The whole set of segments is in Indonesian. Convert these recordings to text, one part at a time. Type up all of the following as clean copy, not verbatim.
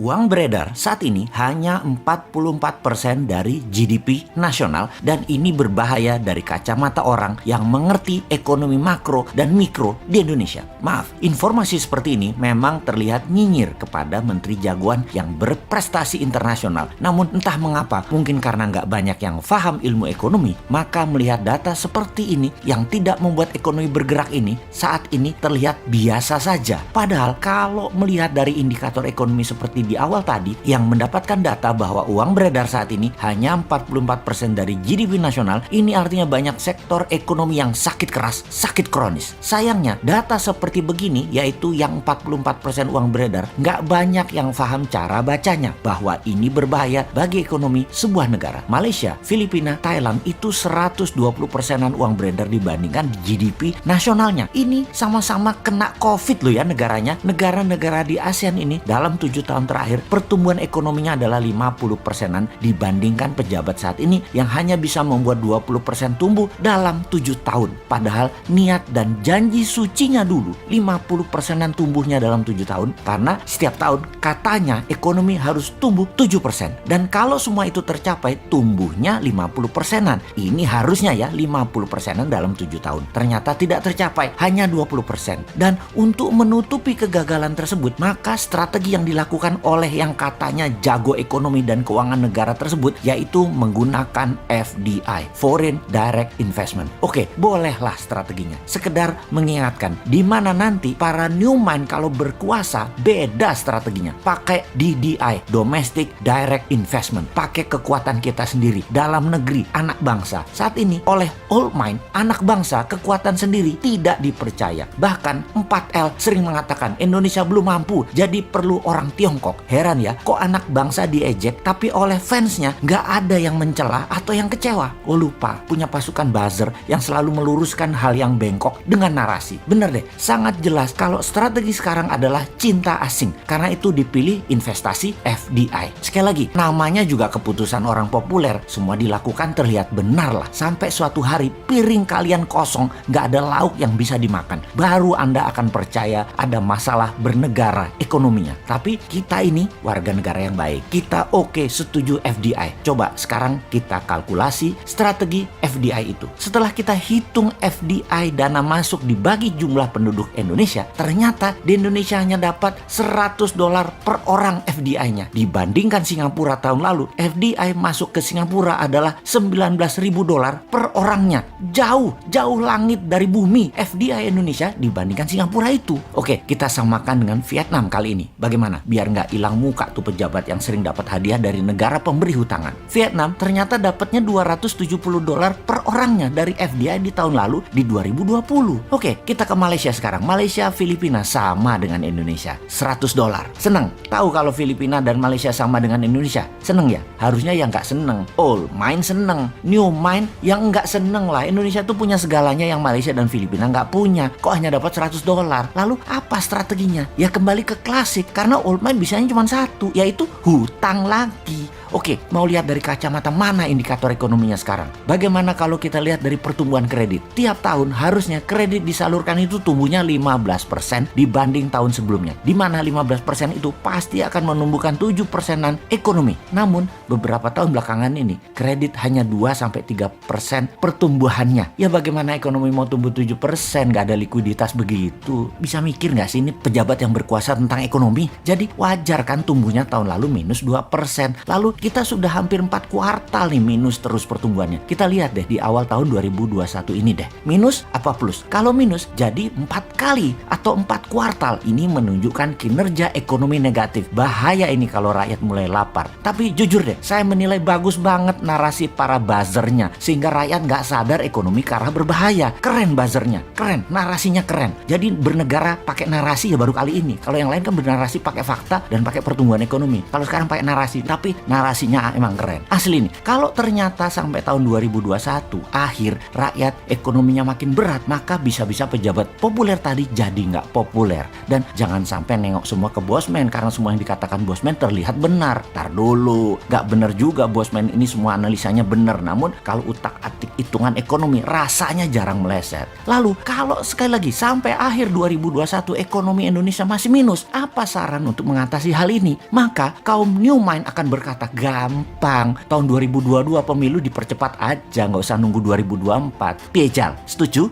Uang beredar saat ini hanya 44% dari GDP nasional dan ini berbahaya dari kacamata orang yang mengerti ekonomi makro dan mikro di Indonesia. Maaf, informasi seperti ini memang terlihat nyinyir kepada menteri jagoan yang berprestasi internasional. Namun entah mengapa, mungkin karena nggak banyak yang paham ilmu ekonomi, maka melihat data seperti ini yang tidak membuat ekonomi bergerak ini saat ini terlihat biasa saja. Padahal kalau melihat dari indikator ekonomi seperti di awal tadi yang mendapatkan data bahwa uang beredar saat ini hanya 44% dari GDP nasional, ini artinya banyak sektor ekonomi yang sakit keras, sakit kronis. Sayangnya data seperti begini, yaitu yang 44% uang beredar, nggak banyak yang paham cara bacanya bahwa ini berbahaya bagi ekonomi sebuah negara. Malaysia, Filipina, Thailand itu 120%-an uang beredar dibandingkan GDP nasionalnya. Ini sama-sama kena COVID loh ya negaranya. Negara-negara di ASEAN ini dalam 7 tahun terakhir pertumbuhan ekonominya adalah 50%-an dibandingkan pejabat saat ini yang hanya bisa membuat 20% tumbuh dalam 7 tahun. Padahal niat dan janji sucinya dulu 50%-an tumbuhnya dalam 7 tahun karena setiap tahun katanya ekonomi harus tumbuh 7%. Dan kalau semua itu tercapai tumbuhnya 50%-an. Ini harusnya ya 50%-an dalam 7 tahun. Ternyata tidak tercapai, hanya 20%. Dan untuk menutupi kegagalan tersebut, maka strategi yang dilakukan oleh yang katanya jago ekonomi dan keuangan negara tersebut yaitu menggunakan FDI, Foreign Direct Investment. Oke, bolehlah strateginya. Sekedar mengingatkan di mana nanti para newman kalau berkuasa beda strateginya. Pakai DDI, Domestic Direct Investment. Pakai kekuatan kita sendiri dalam negeri, anak bangsa. Saat ini oleh old mind, anak bangsa kekuatan sendiri tidak dipercaya. Bahkan 4L sering mengatakan Indonesia belum mampu, jadi perlu orang Tiongkok. Heran ya, kok anak bangsa diejek tapi oleh fansnya nggak ada yang mencela atau yang kecewa. Oh lupa, punya pasukan buzzer yang selalu meluruskan hal yang bengkok dengan narasi. Bener deh, sangat jelas kalau strategi sekarang adalah cinta asing. Karena itu dipilih investasi FDI. Sekali lagi, namanya juga keputusan orang populer. Semua dilakukan terlihat benar lah. Sampai suatu hari piring kalian kosong, nggak ada lauk yang bisa dimakan. Baru Anda akan percaya ada masalah bernegara ekonominya. Tapi kita ini warga negara yang baik. Kita oke, setuju FDI. Coba sekarang kita kalkulasi strategi FDI itu. Setelah kita hitung FDI dana masuk dibagi jumlah penduduk Indonesia, ternyata di Indonesia hanya dapat $100 per orang FDI-nya. Dibandingkan Singapura tahun lalu, FDI masuk ke Singapura adalah $19.000 per orangnya. Jauh langit dari bumi FDI Indonesia dibandingkan Singapura itu. Oke, kita samakan dengan Vietnam kali ini. Bagaimana? Biar nggak hilang muka tuh pejabat yang sering dapat hadiah dari negara pemberi hutangan. Vietnam ternyata dapatnya $270 per orangnya dari FDI di tahun lalu di 2020. Oke, kita ke Malaysia sekarang. Malaysia, Filipina sama dengan Indonesia. $100. Seneng? Tahu kalau Filipina dan Malaysia sama dengan Indonesia? Seneng ya? Harusnya yang nggak seneng. Old mind seneng. New mind yang nggak seneng lah. Indonesia tuh punya segalanya yang Malaysia dan Filipina nggak punya. Kok hanya dapat $100? Lalu apa strateginya? Ya kembali ke klasik. Karena old mind bisanya cuma satu, yaitu hutang lagi. Oke, mau lihat dari kacamata mana indikator ekonominya sekarang? Bagaimana kalau kita lihat dari pertumbuhan kredit? Tiap tahun harusnya kredit disalurkan itu tumbuhnya 15% dibanding tahun sebelumnya. Di mana 15% itu pasti akan menumbuhkan 7%-an ekonomi. Namun, beberapa tahun belakangan ini, kredit hanya 2-3% pertumbuhannya. Ya bagaimana ekonomi mau tumbuh 7%? Nggak ada likuiditas begitu. Bisa mikir nggak sih ini pejabat yang berkuasa tentang ekonomi? Jadi wajar kan tumbuhnya tahun lalu minus 2%. Lalu kita sudah hampir 4 kuartal nih minus terus pertumbuhannya. Kita lihat deh di awal tahun 2021 ini deh. Minus apa plus? Kalau minus jadi 4 kali atau 4 kuartal. Ini menunjukkan kinerja ekonomi negatif. Bahaya ini kalau rakyat mulai lapar. Tapi jujur deh, saya menilai bagus banget narasi para buzzernya. Sehingga rakyat nggak sadar ekonomi ke arah berbahaya. Keren buzzernya, keren. Narasinya keren. Jadi bernegara pakai narasi ya baru kali ini. Kalau yang lain kan bernarasi pakai fakta dan pakai pertumbuhan ekonomi. Kalau sekarang pakai narasi. Tapi narasi narasinya emang keren. Asli nih, kalau ternyata sampai tahun 2021 akhir rakyat ekonominya makin berat, maka bisa-bisa pejabat populer tadi jadi nggak populer. Dan jangan sampai nengok semua ke Bosman karena semua yang dikatakan Bosman terlihat benar. Tar dulu, nggak benar juga Bosman ini semua analisanya benar. Namun kalau utak-atik hitungan ekonomi rasanya jarang meleset. Lalu kalau sekali lagi sampai akhir 2021 ekonomi Indonesia masih minus, apa saran untuk mengatasi hal ini? Maka kaum New Mind akan berkata gampang, tahun 2022 pemilu dipercepat aja, nggak usah nunggu 2024. Piejal, setuju?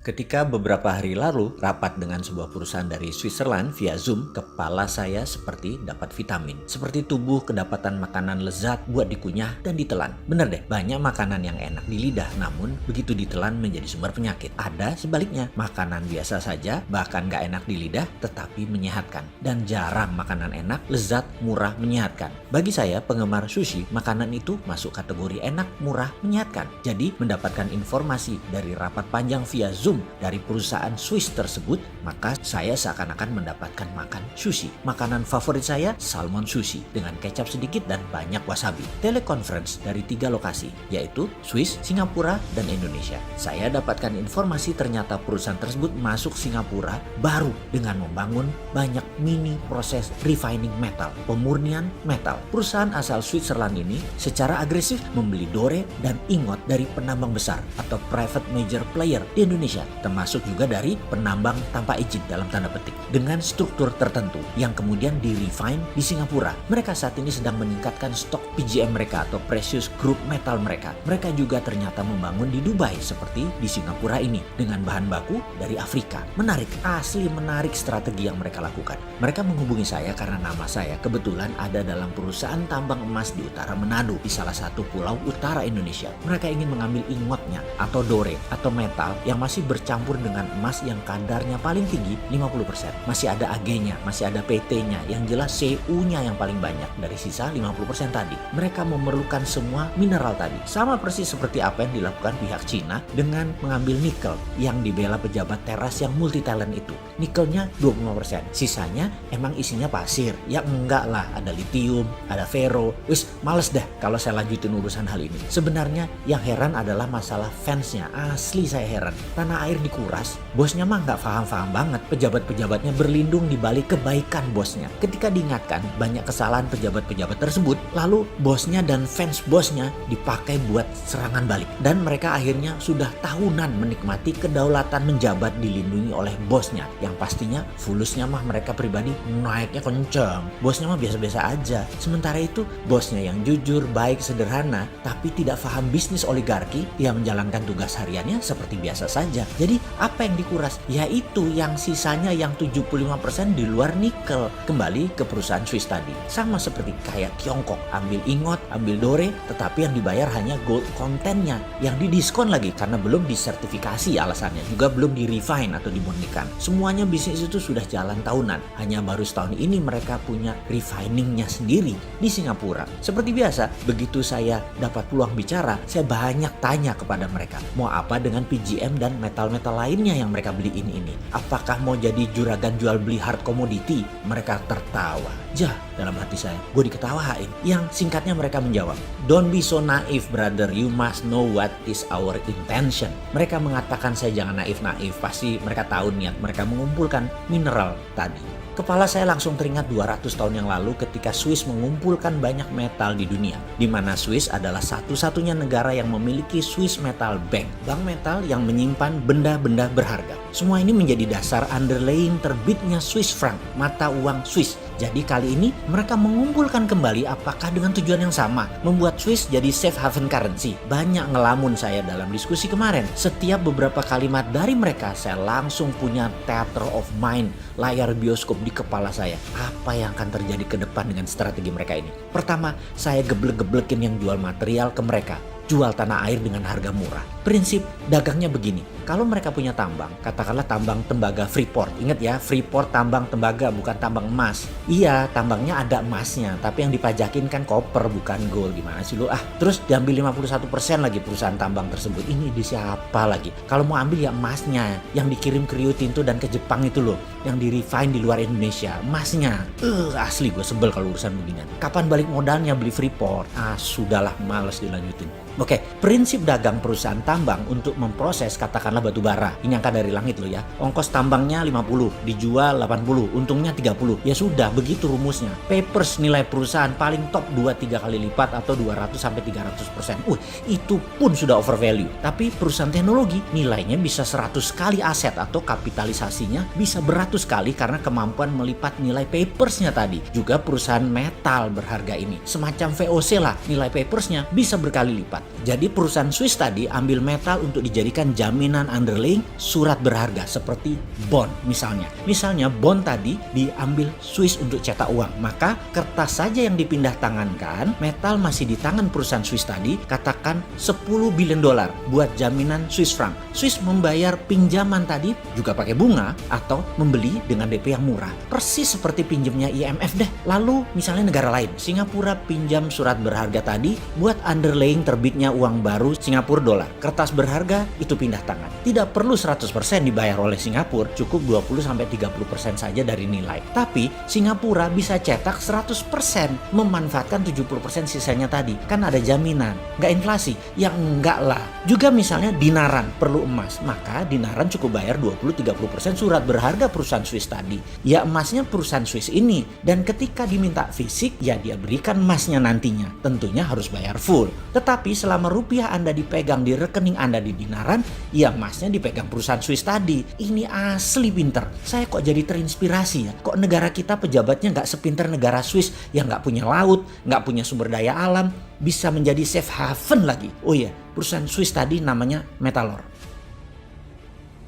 Ketika beberapa hari lalu rapat dengan sebuah perusahaan dari Switzerland via Zoom, kepala saya seperti dapat vitamin. Seperti tubuh kedapatan makanan lezat buat dikunyah dan ditelan. Bener deh, banyak makanan yang enak di lidah, namun begitu ditelan menjadi sumber penyakit. Ada sebaliknya, makanan biasa saja, bahkan gak enak di lidah, tetapi menyehatkan. Dan jarang makanan enak, lezat, murah, menyehatkan. Bagi saya, penggemar sushi, makanan itu masuk kategori enak, murah, menyehatkan. Jadi, mendapatkan informasi dari rapat panjang via Zoom dari perusahaan Swiss tersebut, maka saya seakan-akan mendapatkan makan sushi. Makanan favorit saya, salmon sushi dengan kecap sedikit dan banyak wasabi. Teleconference dari 3 lokasi, yaitu Swiss, Singapura, dan Indonesia. Saya dapatkan informasi ternyata perusahaan tersebut masuk Singapura baru dengan membangun banyak mini proses refining metal, pemurnian metal. Perusahaan asal Switzerland ini secara agresif membeli dore dan ingot dari penambang besar atau private major player di Indonesia, termasuk juga dari penambang tanpa izin dalam tanda petik, dengan struktur tertentu yang kemudian di-refine di Singapura. Mereka saat ini sedang meningkatkan stok PGM mereka atau precious group metal mereka. Mereka juga ternyata membangun di Dubai seperti di Singapura ini dengan bahan baku dari Afrika. Menarik, asli menarik strategi yang mereka lakukan. Mereka menghubungi saya karena nama saya kebetulan ada dalam perusahaan tambang emas di utara Manado, di salah satu pulau utara Indonesia. Mereka ingin mengambil ingotnya atau dore atau metal yang masih bercampur dengan emas yang kadarnya paling tinggi 50%. Masih ada Ag-nya, masih ada PT-nya, yang jelas Cu-nya yang paling banyak dari sisa 50% tadi. Mereka memerlukan semua mineral tadi. Sama persis seperti apa yang dilakukan pihak Cina dengan mengambil nikel yang dibela pejabat teras yang multi talent itu. Nikelnya 25%, sisanya emang isinya pasir. Ya enggak lah, ada litium, ada ferro. Wis, males dah kalau saya lanjutin urusan hal ini. Sebenarnya yang heran adalah masalah fansnya. Asli saya heran. Tanah air dikuras, bosnya mah nggak paham-paham banget. Pejabat-pejabatnya berlindung di balik kebaikan bosnya. Ketika diingatkan banyak kesalahan pejabat-pejabat tersebut, lalu bosnya dan fans bosnya dipakai buat serangan balik. Dan mereka akhirnya sudah tahunan menikmati kedaulatan menjabat dilindungi oleh bosnya. Yang pastinya fulusnya mah mereka pribadi naiknya kenceng. Bosnya mah biasa-biasa aja. Sementara itu bosnya yang jujur, baik, sederhana, tapi tidak paham bisnis oligarki, yang menjalankan tugas hariannya seperti biasa saja. Jadi apa yang dikuras? Yaitu yang sisanya yang 75% di luar nikel. Kembali ke perusahaan Swiss tadi. Sama seperti kayak Tiongkok. Ambil ingot, ambil dore, tetapi yang dibayar hanya gold kontennya. Yang didiskon lagi karena belum disertifikasi alasannya. Juga belum di-refine atau dimurnikan. Semuanya bisnis itu sudah jalan tahunan. Hanya baru setahun ini mereka punya refiningnya sendiri di Singapura. Seperti biasa, begitu saya dapat peluang bicara, saya banyak tanya kepada mereka. Mau apa dengan PGM dan metal-metal lainnya yang mereka beli ini? Apakah mau jadi juragan jual beli hard commodity? Mereka tertawa. Jah, dalam hati saya, gue diketawain. Yang singkatnya mereka menjawab, "Don't be so naive brother, you must know what is our intention." Mereka mengatakan saya jangan naif-naif, pasti mereka tahu niat mereka mengumpulkan mineral tadi. Kepala saya langsung teringat 200 tahun yang lalu ketika Swiss mengumpulkan banyak metal di dunia, di mana Swiss adalah satu-satunya negara yang memiliki Swiss Metal Bank, bank metal yang menyimpan benda-benda berharga. Semua ini menjadi dasar underlying terbitnya Swiss franc, mata uang Swiss. Jadi kali ini mereka mengumpulkan kembali, apakah dengan tujuan yang sama, membuat Swiss jadi safe haven currency. Banyak ngelamun saya dalam diskusi kemarin. Setiap beberapa kalimat dari mereka saya langsung punya theater of mind, layar bioskop di kepala saya. Apa yang akan terjadi ke depan dengan strategi mereka ini? Pertama, saya geblek-geblekin yang jual material ke mereka. Jual tanah air dengan harga murah. Prinsip dagangnya begini, kalau mereka punya tambang, katakanlah tambang tembaga Freeport. Ingat ya, Freeport tambang tembaga, bukan tambang emas. Iya, tambangnya ada emasnya, tapi yang dipajakin kan koper bukan gold. Gimana sih lu? Terus diambil 51% lagi perusahaan tambang tersebut. Ini di siapa lagi? Kalau mau ambil ya emasnya, yang dikirim ke Rio Tinto dan ke Jepang itu loh. yang di-refine di luar Indonesia. Emasnya, asli gue sebel kalau urusan beginian. Kapan balik modalnya beli Freeport? Sudahlah, males dilanjutin. Oke, prinsip dagang perusahaan tambang untuk memproses katakanlah batu bara. Ini angka dari langit loh ya. Ongkos tambangnya 50, dijual 80, untungnya 30. Ya sudah, begitu rumusnya. Papers nilai perusahaan paling top 2-3 kali lipat atau 200-300%. Itu pun sudah overvalue. Tapi perusahaan teknologi nilainya bisa 100 kali aset atau kapitalisasinya bisa beratus kali karena kemampuan melipat nilai papersnya tadi. Juga perusahaan metal berharga ini. Semacam VOC lah, nilai papersnya bisa berkali lipat. Jadi perusahaan Swiss tadi ambil metal untuk dijadikan jaminan underlying surat berharga seperti bond misalnya. Misalnya bond tadi diambil Swiss untuk cetak uang. Maka kertas saja yang dipindah tangankan, metal masih di tangan perusahaan Swiss tadi, katakan 10 billion dolar buat jaminan Swiss franc. Swiss membayar pinjaman tadi juga pakai bunga atau membeli dengan DP yang murah. Persis seperti pinjamnya IMF deh. Lalu misalnya negara lain, Singapura pinjam surat berharga tadi buat underlying terbitnya uang baru Singapura dolar. Kertas berharga itu pindah tangan. Tidak perlu 100% dibayar oleh Singapura, cukup 20-30% saja dari nilai. Tapi Singapura bisa cetak 100%, memanfaatkan 70% sisanya tadi. Kan ada jaminan, nggak inflasi. Ya enggak lah. Juga misalnya dinaran perlu emas, maka dinaran cukup bayar 20-30% surat berharga perusahaan Swiss tadi. Ya emasnya perusahaan Swiss ini, dan ketika diminta fisik, ya dia berikan emasnya nantinya. Tentunya harus bayar full. Tetapi selama rupiah Anda dipegang di rekening Anda di dinaran, ya emasnya dipegang perusahaan Swiss tadi. Ini asli pinter. Saya kok jadi terinspirasi ya. Kok negara kita pejabatnya nggak sepinter negara Swiss yang nggak punya laut, nggak punya sumber daya alam, bisa menjadi safe haven lagi. Oh iya, perusahaan Swiss tadi namanya Metalor.